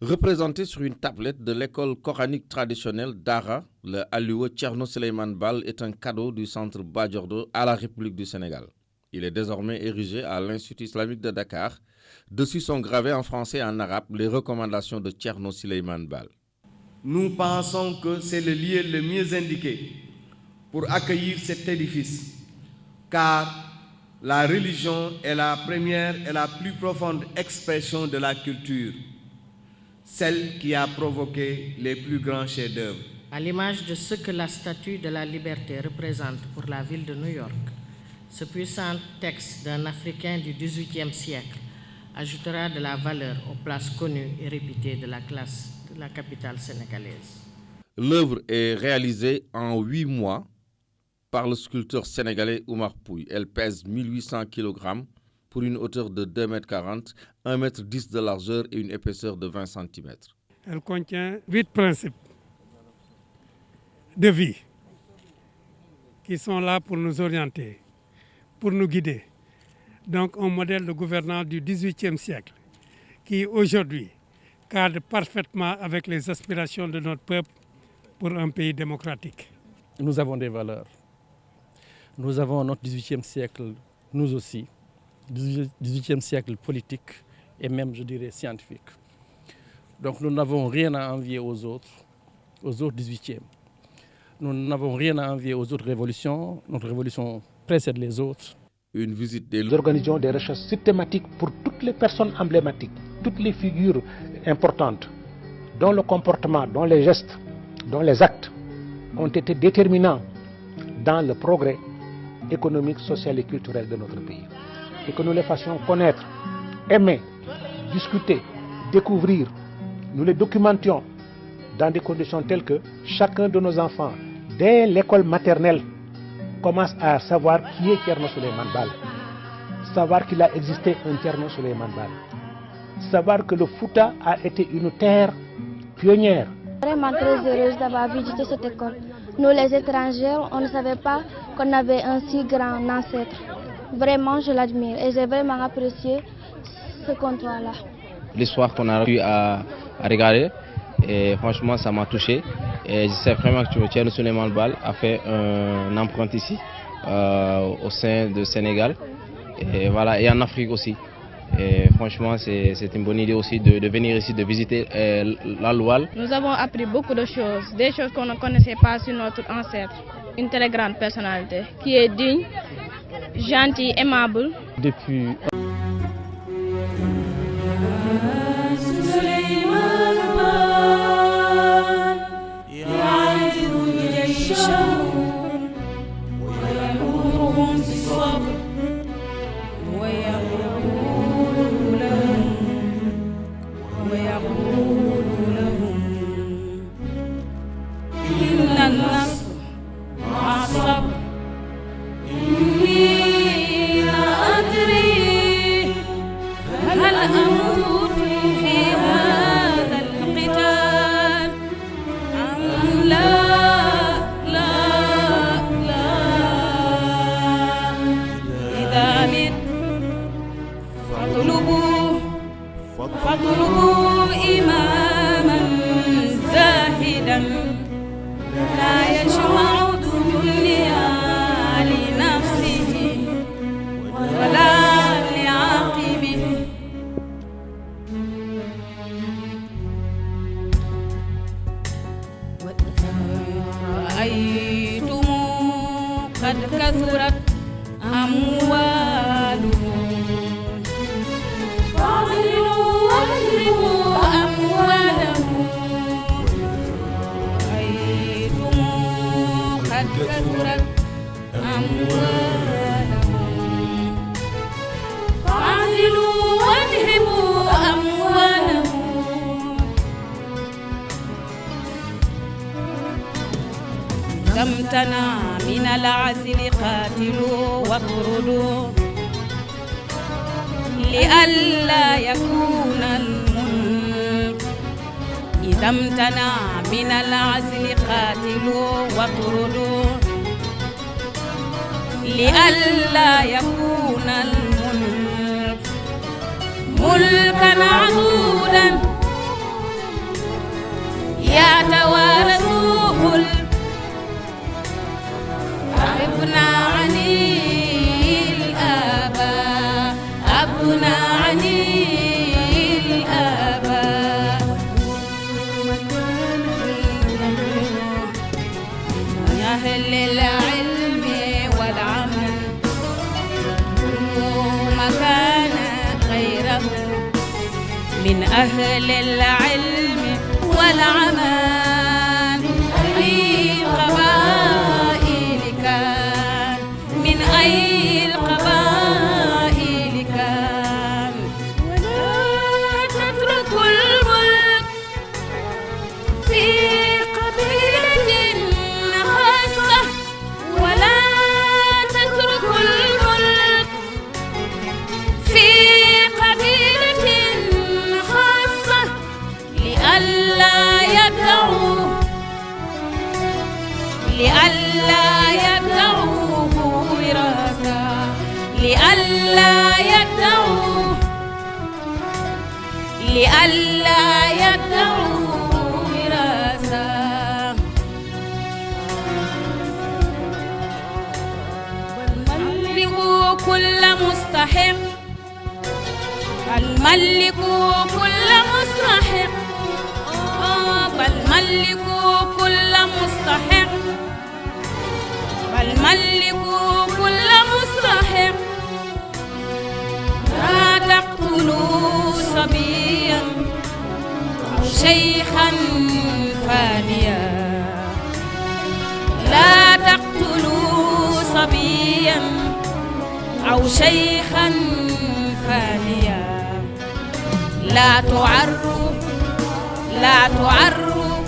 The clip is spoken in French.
Représenté sur une tablette de l'école coranique traditionnelle d'Ara, le Aliou Thierno Souleymane Baal est un cadeau du centre Badiordo à la République du Sénégal. Il est désormais érigé à l'Institut islamique de Dakar. Dessus sont gravées en français et en arabe les recommandations de Thierno Souleymane Baal. Nous pensons que c'est le lieu le mieux indiqué pour accueillir cet édifice, car la religion est la première et la plus profonde expression de la culture, celle qui a provoqué les plus grands chefs-d'œuvre. À l'image de ce que la Statue de la Liberté représente pour la ville de New York, ce puissant texte d'un Africain du XVIIIe siècle ajoutera de la valeur aux places connues et réputées de la capitale sénégalaise. L'œuvre est réalisée en 8 mois par le sculpteur sénégalais Oumar Pouy. Elle pèse 1800 kg pour une hauteur de 2,40 m, 1,10 m de largeur et une épaisseur de 20 cm. Elle contient 8 principes de vie qui sont là pour nous orienter, pour nous guider. Donc un modèle de gouvernance du XVIIIe siècle qui aujourd'hui cadre parfaitement avec les aspirations de notre peuple pour un pays démocratique. Nous avons des valeurs. Nous avons notre XVIIIe siècle, nous aussi, XVIIIe siècle politique et même, je dirais, scientifique. Donc nous n'avons rien à envier aux autres XVIIIe. Nous n'avons rien à envier aux autres révolutions. Notre révolution précède les autres. Une visite des... Nous organisons des recherches systématiques pour toutes les personnes emblématiques, toutes les figures importantes, dont le comportement, dont les gestes, dont les actes ont été déterminants dans le progrès économique, social et culturel de notre pays. Et que nous les fassions connaître, aimer, discuter, découvrir. Nous les documentions dans des conditions telles que chacun de nos enfants, dès l'école maternelle, commence à savoir qui est Thierno Souleymane Baal, savoir qu'il a existé un Thierno Souleymane Baal, savoir que le Fouta a été une terre pionnière. Vraiment très heureuse d'avoir visité cette école. Nous les étrangers, on ne savait pas qu'on avait un si grand ancêtre. Vraiment, je l'admire et j'ai vraiment apprécié ce comptoir-là. L'histoire qu'on a pu à regarder, et franchement, ça m'a touché. Et je sais vraiment que Thierno Souleymane Baal a fait un empreinte ici, au sein du Sénégal, et voilà, et en Afrique aussi. Et franchement, c'est une bonne idée aussi de venir ici, de visiter la Loual. Nous avons appris beaucoup de choses, des choses qu'on ne connaissait pas sur notre ancêtre. Une très grande personnalité qui est digne, gentille, aimable. Depuis فاطلبوا إماما زاهدا لا يجمع الدنيا لنفسه ولا لعاقبه رأيتم قد كثرت أموالهم كثرت أموالهم فاعزلوا وانهبوا أموالهم تمتنع من العزل قاتلوا واطردوا لئلا يكون الملك إذا امتنع من العزل قاتلوا واطردوا لئلا يكون الملك ملكا عضودا أهل العلم والعمل أي القبائل كان من أي القبائل كان ولا تتركوا الملك في قبيلة خاصة ولا تتركوا الملك في قبيلة خاصة لئلا يدعوه وراثا لئلا يدعوه وراثا والملك كل مستحق الملك كل مستحق الملك كل مستحق الملك كل مستحق لا تقتلوا صبيا أو شيخا فانيا لا تقتلوا صبيا أو شيخا فانيا لا تعروا لا تعروا